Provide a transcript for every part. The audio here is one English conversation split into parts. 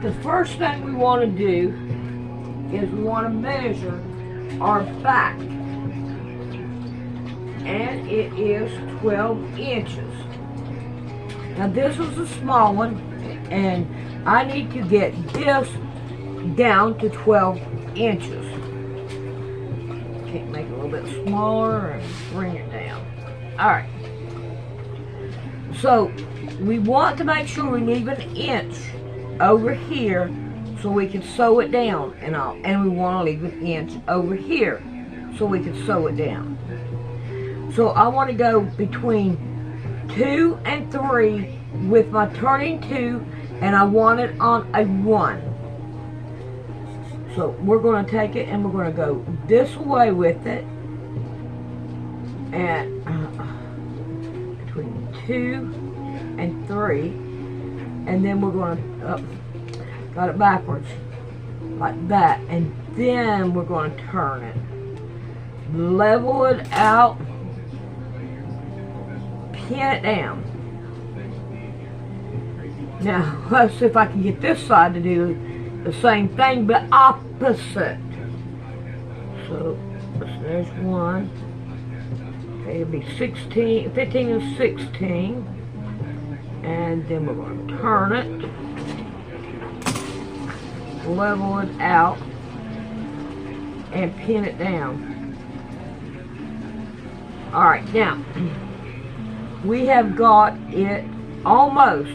The first thing we want to do is we want to measure our back, and it is 12 inches. Now this is a small one, and I need to get this down to 12 inches. Okay, make it a little bit smaller and bring it down. Alright. So we want to make sure we leave an inch over here so we can sew it down and all, and we want to leave an inch over here so we can sew it down. So I want to go between 2 and 3 with my turning 2, and I want it on a 1. So we're going to take it and we're going to go this way with it, and between 2 and 3, and then we're going to got it backwards like that, and then we're going to turn it, level it out, pin it down. Now let's see if I can get this side to do the same thing but opposite. So there's 1. Okay, it'll be 16, 15 and 16, and then we're going to turn it, level it out, and pin it down. Alright, now we have got it almost,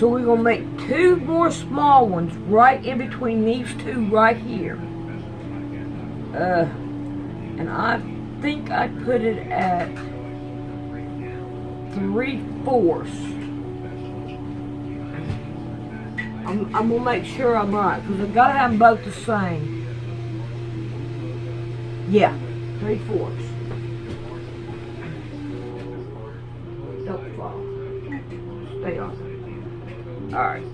so we're going to make 2 more small ones right in between these 2 right here. And I think I put it at 3/4. I'm going to make sure I'm right, because I've got to have them both the same. Yeah, 3/4. Don't fall. Stay on. Alright.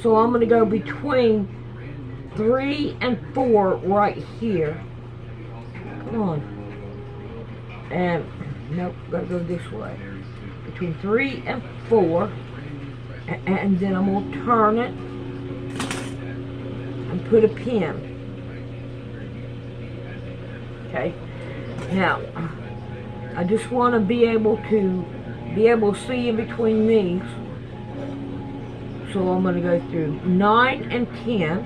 So I'm going to go between 3 and 4 right here. Come on. And, nope, got to go this way. Between 3 and 4. And then I'm going to turn it and put a pin. Okay. Now, I just want to be able to see in between these. So I'm going to go through 9 and 10,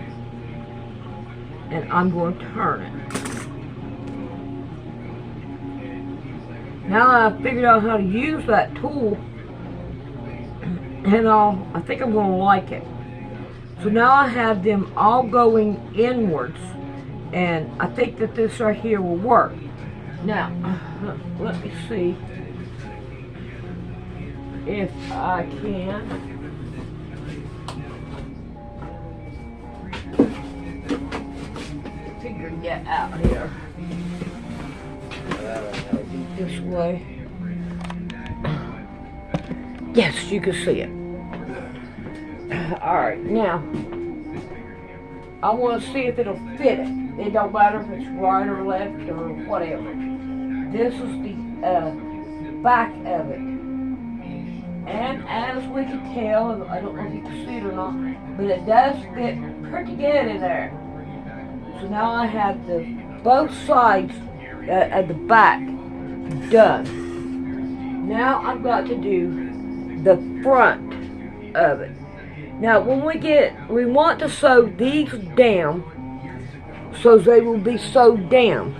and I'm going to turn it. Now I've figured out how to use that tool, and I think I'm going to like it. So now I have them all going inwards, and I think that this right here will work. Now, let me see if I can figure it out here. This way. Yes, you can see it. Alright, now I want to see if it'll fit it. It don't matter if it's right or left or whatever. This is the back of it. And as we can tell, I don't know if you can see it or not, but it does fit pretty good in there. So now I have both sides at the back done. Now I've got to do the front of it. Now we want to sew these down so they will be sewed down.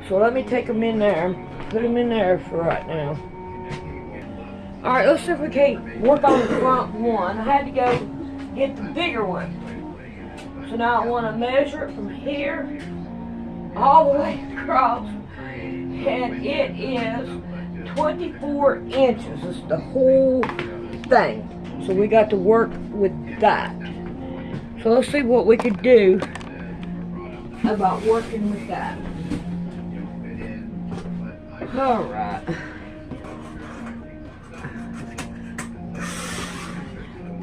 So let me take them in there, put them in there for right now. Alright, let's see if we can't work on the front one. I had to go get the bigger one. So now I want to measure it from here all the way across, and it is 24 inches. It's the whole thing. So we got to work with that. So let's see what we could do about working with that. Alright.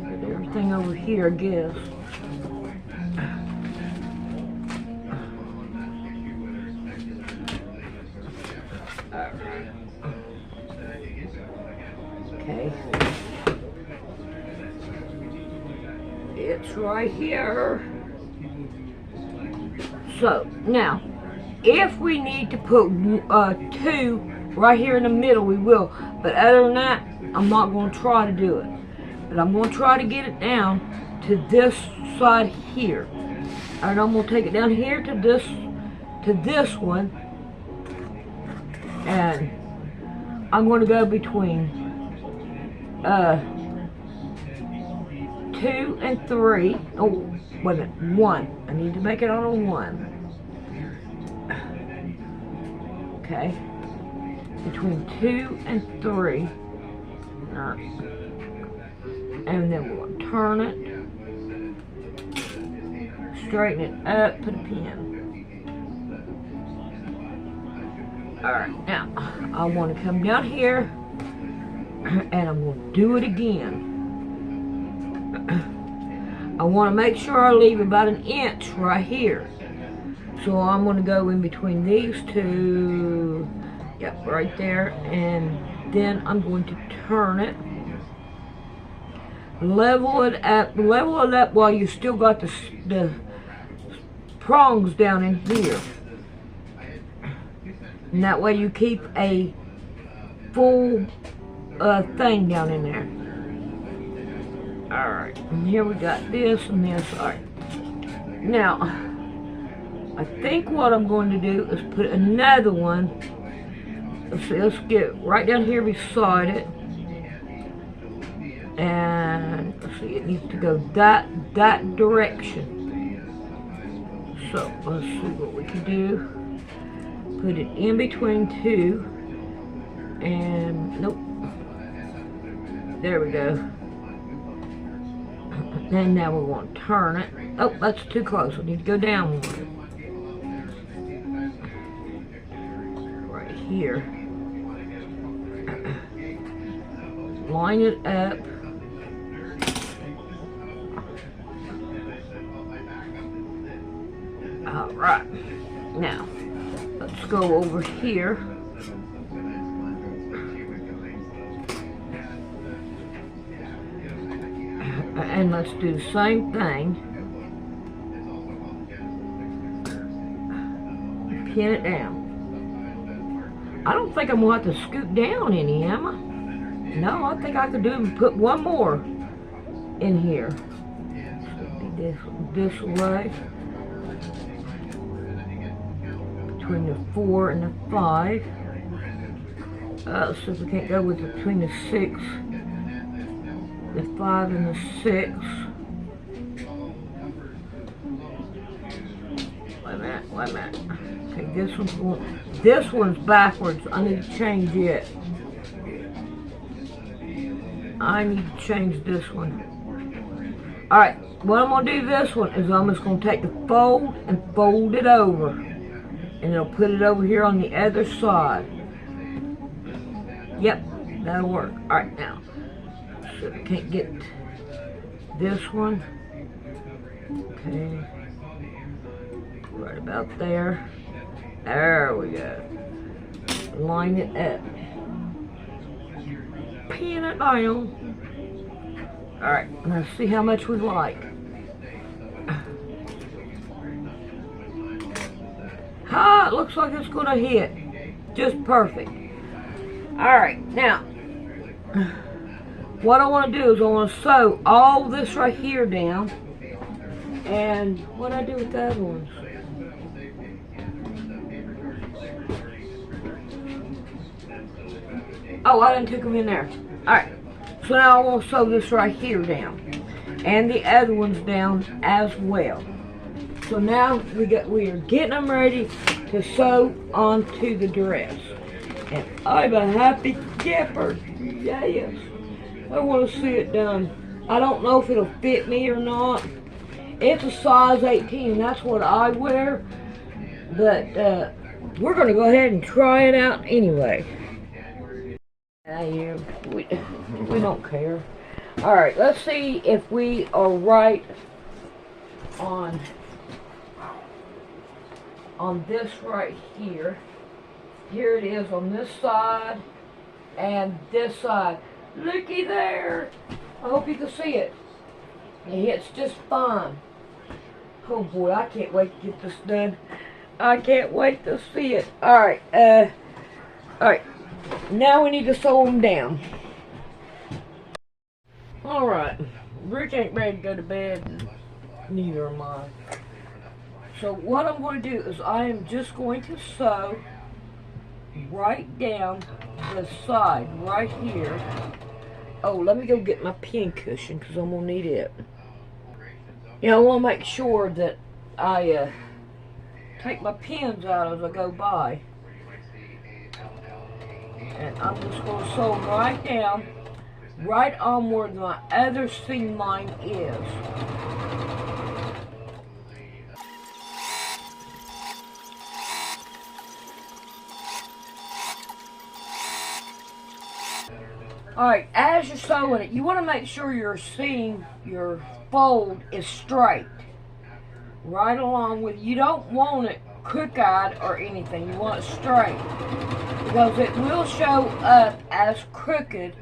Put everything over here, I guess. Alright. Okay. It's right here. So, now, if we need to put 2 right here in the middle, we will. But other than that, I'm not going to try to do it. But I'm going to try to get it down to this side here. And I'm going to take it down here to this one. And I'm going to go between 2 and 3. Oh, wait a minute, 1. I need to make it on a 1. Okay. Between 2 and 3. And then we're going to turn it. Straighten it up, put a pin. Alright, now, I want to come down here. And I'm going to do it again. I want to make sure I leave about 1 inch right here. So I'm going to go in between these 2. Yep, right there. And then I'm going to turn it. Level it up while you still got the prongs down in here. And that way you keep a full thing down in there. Alright, and here we got this and this. Alright. Now, I think what I'm going to do is put another one. Let's see, let's get right down here beside it. And let's see, it needs to go that direction. So let's see what we can do. Put it in between 2. And nope. There we go. And now we want to turn it. Oh, that's too close. We need to go down one. Right here. Line it up. Alright. Now, let's go over here. And let's do the same thing. Pin it down. I don't think I'm going to have to scoot down any, am I? No, I think I could put one more in here. This way. Between the 4 and the 5. Let's see if we can't go with between the 6. The 5 and the 6. Wait a minute. Okay, this one's backwards. I need to change it. I need to change this one. Alright, what I'm going to do this one is I'm just going to take the fold and fold it over. And it'll put it over here on the other side. Yep, that'll work. Alright, now. So I can't get this one. Okay. Right about there. There we go. Line it up. Pin it down. Alright, let's see how much we like. Ah, it looks like it's going to hit. Just perfect. Alright, now, what I want to do is I want to sew all this right here down. And what do I do with the other ones? Oh, I didn't take them in there. Alright, so now I want to sew this right here down. And the other ones down as well. So now we are getting them ready to sew onto the dress. And I'm a happy camper. Yes. I want to see it done. I don't know if it'll fit me or not. It's a size 18. That's what I wear. But we're going to go ahead and try it out anyway. We don't care. Alright, let's see if we are right on this right here. Here it is on this side and this side. Looky there. I hope you can see it. It hits just fine. Oh boy, I can't wait to get this done. I can't wait to see it. Alright, alright. Now we need to sew them down. Alright. Rick ain't ready to go to bed, and neither am I. So what I'm going to do is I am just going to sew right down the side, right here. Oh, let me go get my pin cushion because I'm going to need it. You know, I want to make sure that I take my pins out as I go by. And I'm just going to sew them right down, right on where my other seam line is. Alright, as you're sewing it, you want to make sure your seam, your fold is straight. Right along with, you don't want it crooked or anything, you want it straight. Because it will show up as crooked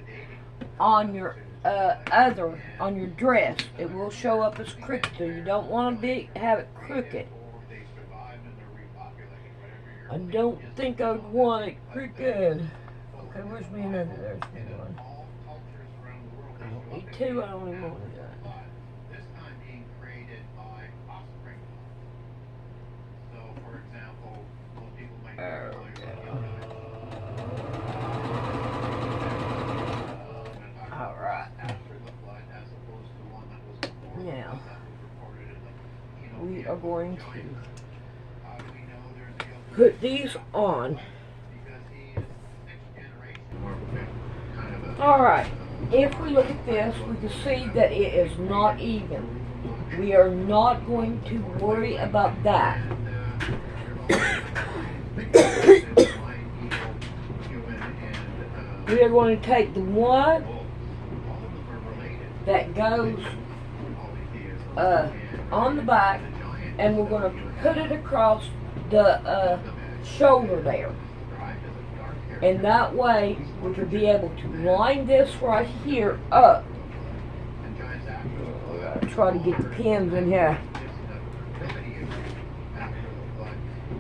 on your on your dress. It will show up as crooked, so you don't want to have it crooked. I don't think I'd want it crooked. Okay, where's me another? There's me one. I don't need two, I don't need more than that. There we go. Alright. Now, we are going to put these on. Alright, if we look at this, we can see that it is not even. We are not going to worry about that. We are going to take the one that goes on the back, and we're going to put it across the shoulder there. And that way, we could be able to line this right here up. Try to get the pins in here.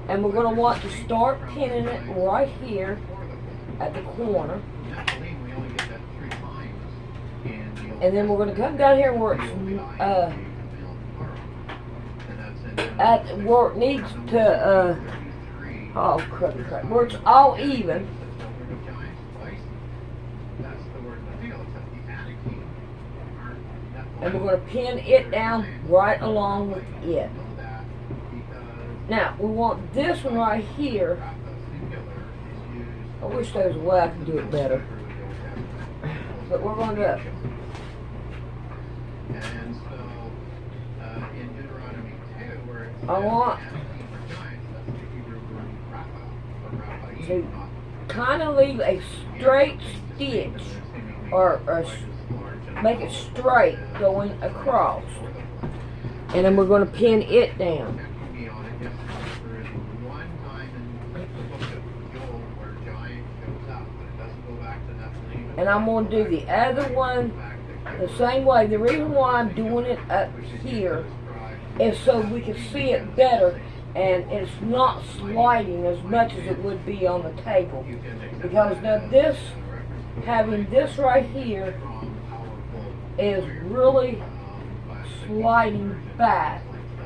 And we're going to want to start pinning it right here at the corner. And then we're going to come down here where it's at where it needs to oh crap, where it's all even. And we're going to pin it down right along with it. Now, we want this one right here. I wish there was a way I could do it better. But we're going to... I want to kind of leave a straight stitch, or make it straight going across. And then we're going to pin it down. And I'm going to do the other one the same way. The reason why I'm doing it up here is so we can see it better, and it's not sliding as much as it would be on the table. Because now this, having this right here, is really sliding back.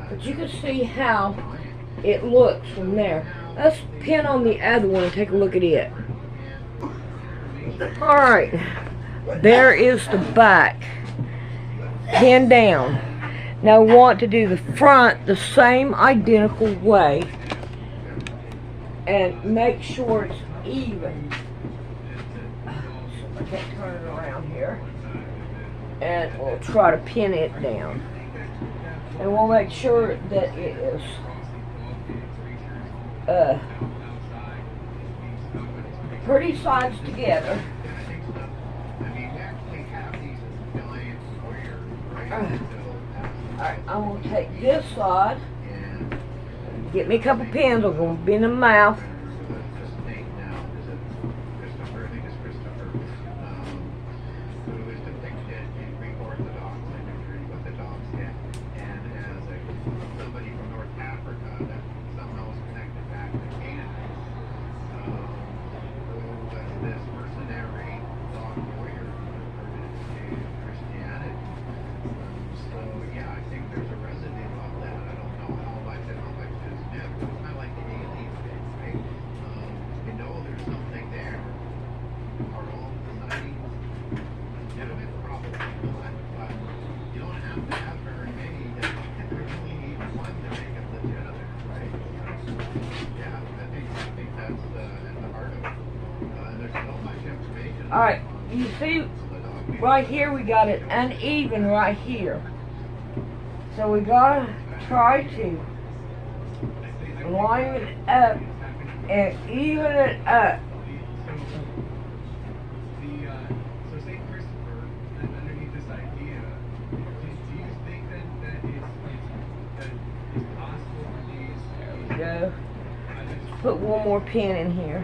But you can see how it looks from there. Let's pin on the other one and take a look at it. Alright, there is the back, pinned down. Now we want to do the front the same identical way and make sure it's even. Okay, turn it around here. And we'll try to pin it down. And we'll make sure that it is pretty sides together. Alright, I'm going to take this side, get me a couple pins, I'm going to bend the mouth. Alright, you see right here we got it uneven right here. So we gotta try to line it up and even it up. So St. Christopher, underneath this idea, do you think that it's possible for these? There we go. Put one more pin in here.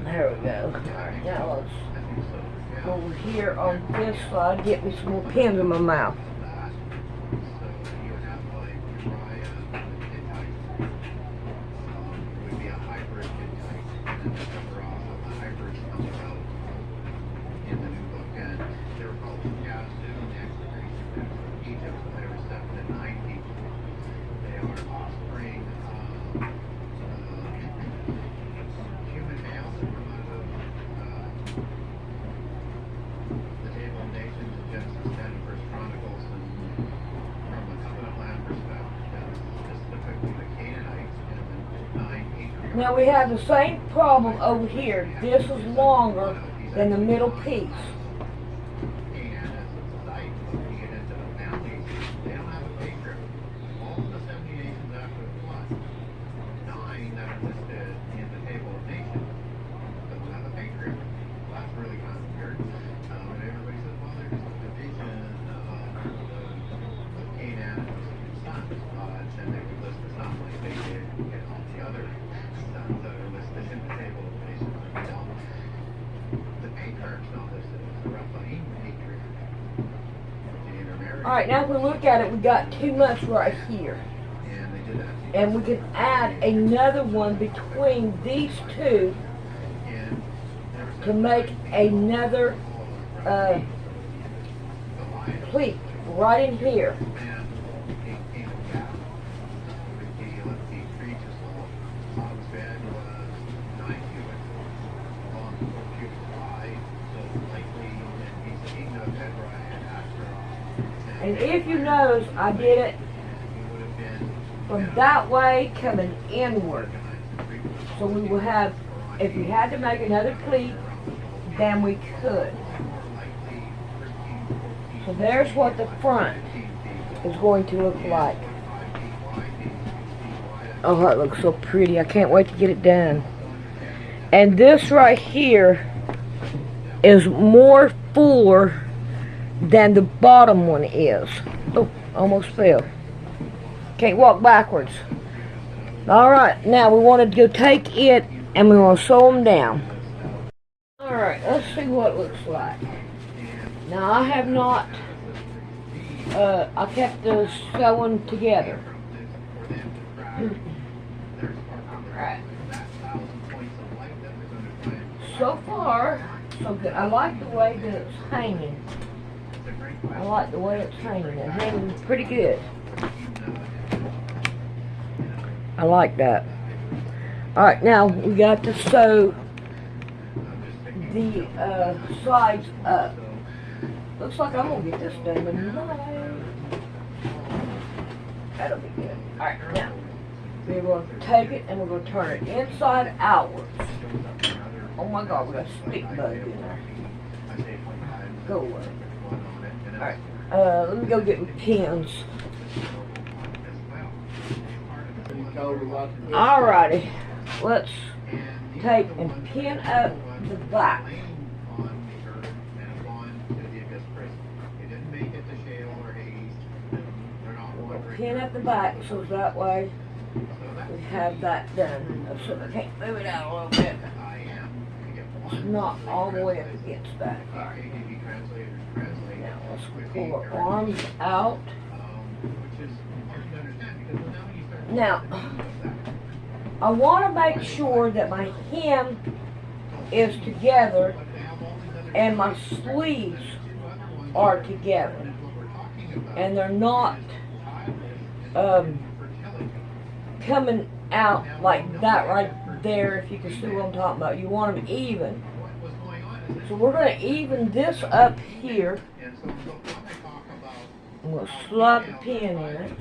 There we go. Alright, now let's go over here on this side, get me some more pins in my mouth. Now we have the same problem over here. This is longer than the middle piece. Alright, now if we look at it, we got too much right here. And we can add another one between these two to make another pleat right in here. And if you notice, I did it from that way coming inward. So we will have, if we had to make another pleat, then we could. So there's what the front is going to look like. Oh, that looks so pretty. I can't wait to get it done. And this right here is more fuller than the bottom one is. Oh, almost fell. Can't walk backwards. Alright, now we want to go take it and we want to sew them down. Alright, let's see what it looks like. Now I have not, I kept the sewing together. Alright. So far, so good. I like the way that it's hanging. I like the way it's hanging. It's hanging pretty good. I like that. Alright, now we got to sew the sides up. Looks like I'm going to get this done tonight. That'll be good. Alright, now we're going to take it and we're going to turn it inside outwards. Oh my God, we got a stick bug in there. Go away. Alright, let me go get my pins. Alrighty, let's take and pin up the back. Pin up the back so that way we have that done. So I can't move it out a little bit. It's not all the way up against that. Alright. Now let's pull our arms out. Now, I want to make sure that my hem is together and my sleeves are together. And they're not coming out like that right there, if you can see what I'm talking about. You want them even. So we're going to even this up here. I'm going to slide the pin in it.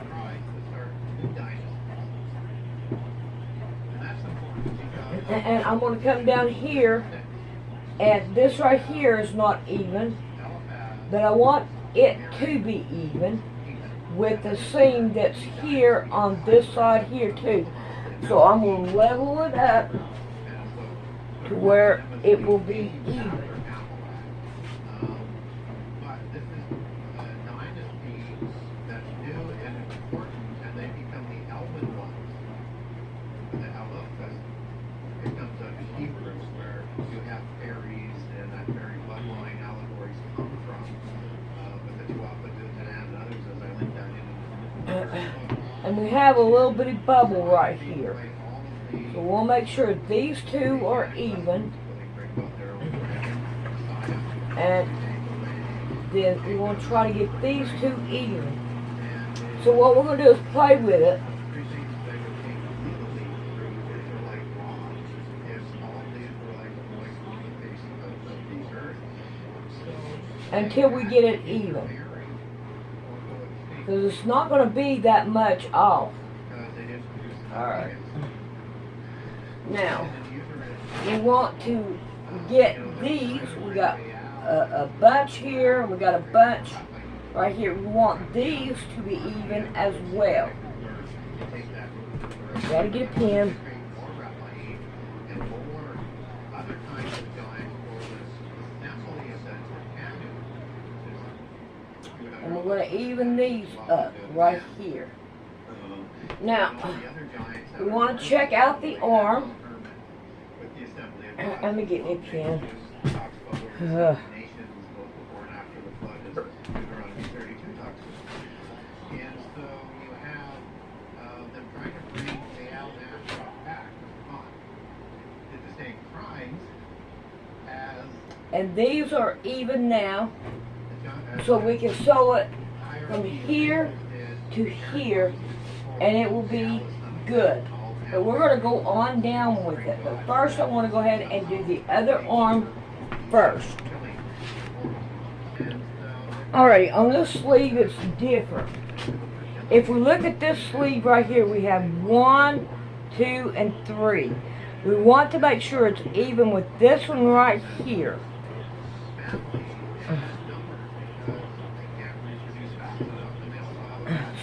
And I'm going to come down here, and this right here is not even, but I want it to be even with the seam that's here on this side here too. So I'm going to level it up to where it will be even. And we have a little bitty bubble right here. So we'll make sure these two are even. And then we want to try to get these two even. So what we're going to do is play with it. Until we get it even. Because it's not going to be that much off. Alright. Now, we want to get these. We got a bunch here. We got a bunch right here. We want these to be even as well. Got to get a pin. And we're going to even these up right here. Now, we want to check out the arm. Let me get me a pin. And these are even now. So we can sew it from here to here, and it will be good. But we're going to go on down with it. But first I want to go ahead and do the other arm first. Alright, on this sleeve it's different. If we look at this sleeve right here, we have 1, 2, and 3. We want to make sure it's even with this one right here.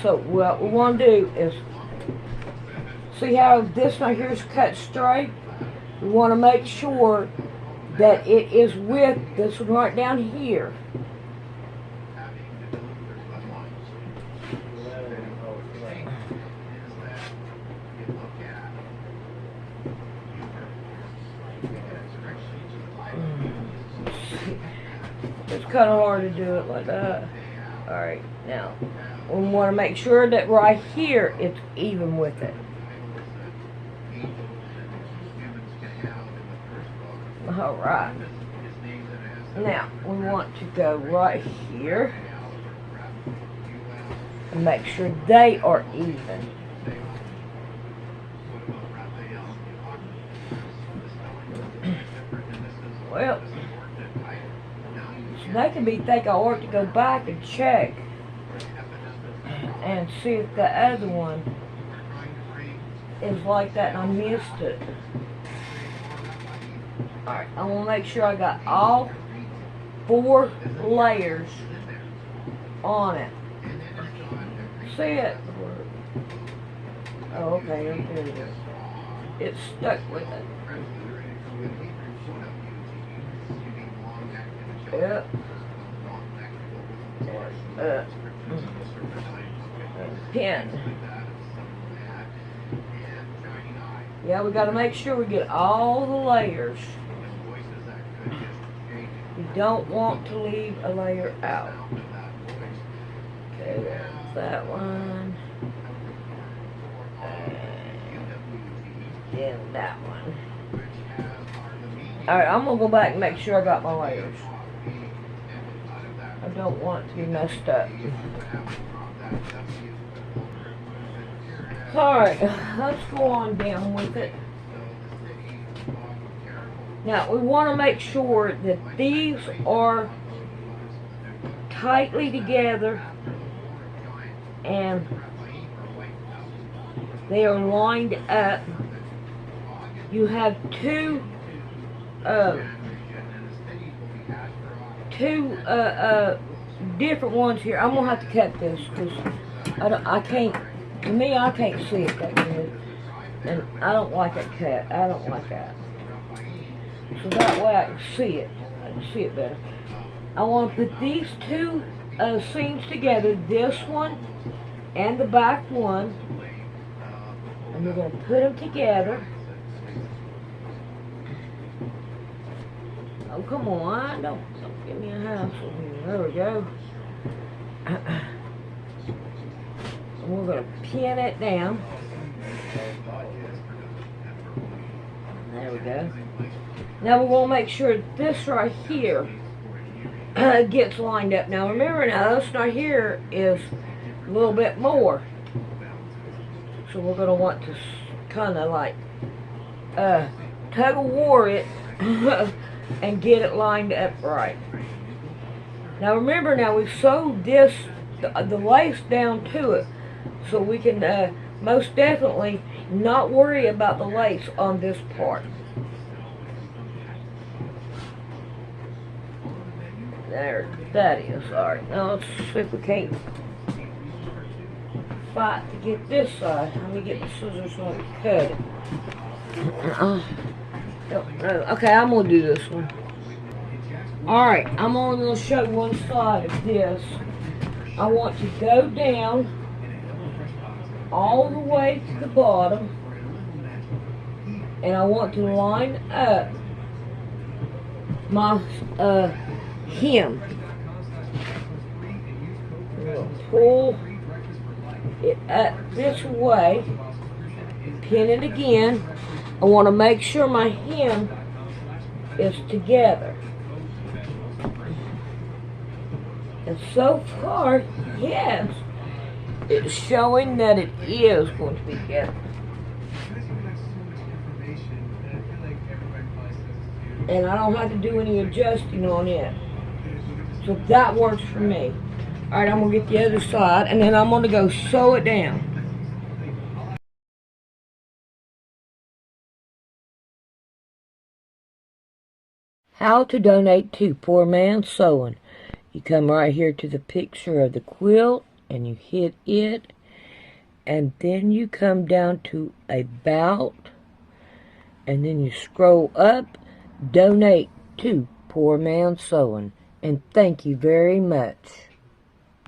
So what we want to do is, see how this right here is cut straight? We want to make sure that it is with this one right down here. It's kind of hard to do it like that. Alright, now we want to make sure that right here it's even with it. Alright. Now we want to go right here and make sure they are even. Well, so they can be think I ought to go back and check and see if the other one is like that and I missed it. Alright, I want to make sure I got all 4 layers on it. See it? Oh, okay, there it is. It's stuck with it. Yep. Pin. Yeah, we got to make sure we get all the layers. You don't want to leave a layer out. Okay, there's that one. And that one. Alright, I'm going to go back and make sure I got my layers. I don't want to be messed up. Alright, let's go on down with it. Now, we want to make sure that these are tightly together and they are lined up. You have two different ones here. I'm gonna have to cut this because I can't. To me, I can't see it that good, and I don't like it cut. I don't like that. So that way I can see it. I can see it better. I want to put these 2 seams together. This one and the back one, and we're gonna put them together. Oh, come on, don't give me a hassle here. There we go. And we're going to pin it down. There we go. Now we're going to make sure this right here gets lined up. Now remember now, this right here is a little bit more. So we're going to want to kind of like tug of war it and get it lined up right. Now remember now, we've sewed this, the lace down to it, so we can most definitely not worry about the lace on this part. There, that is. Alright, now let's see if we can't fight to get this side. Let me get the scissors so I can cut it. Okay, I'm going to do this one. Alright, I'm only going to show one side of this. I want to go down all the way to the bottom, and I want to line up my hem. Pull it up this way, pin it again. I want to make sure my hem is together. And so far, yes, it's showing that it is going to be together. And I don't have to do any adjusting on it. So that works for me. Alright, I'm going to get the other side, and then I'm going to go sew it down. How to donate to Poor Man's Sewing. You come right here to the picture of the quilt, and you hit it, and then you come down to About, and then you scroll up, Donate to Poor Man's Sewing, and thank you very much.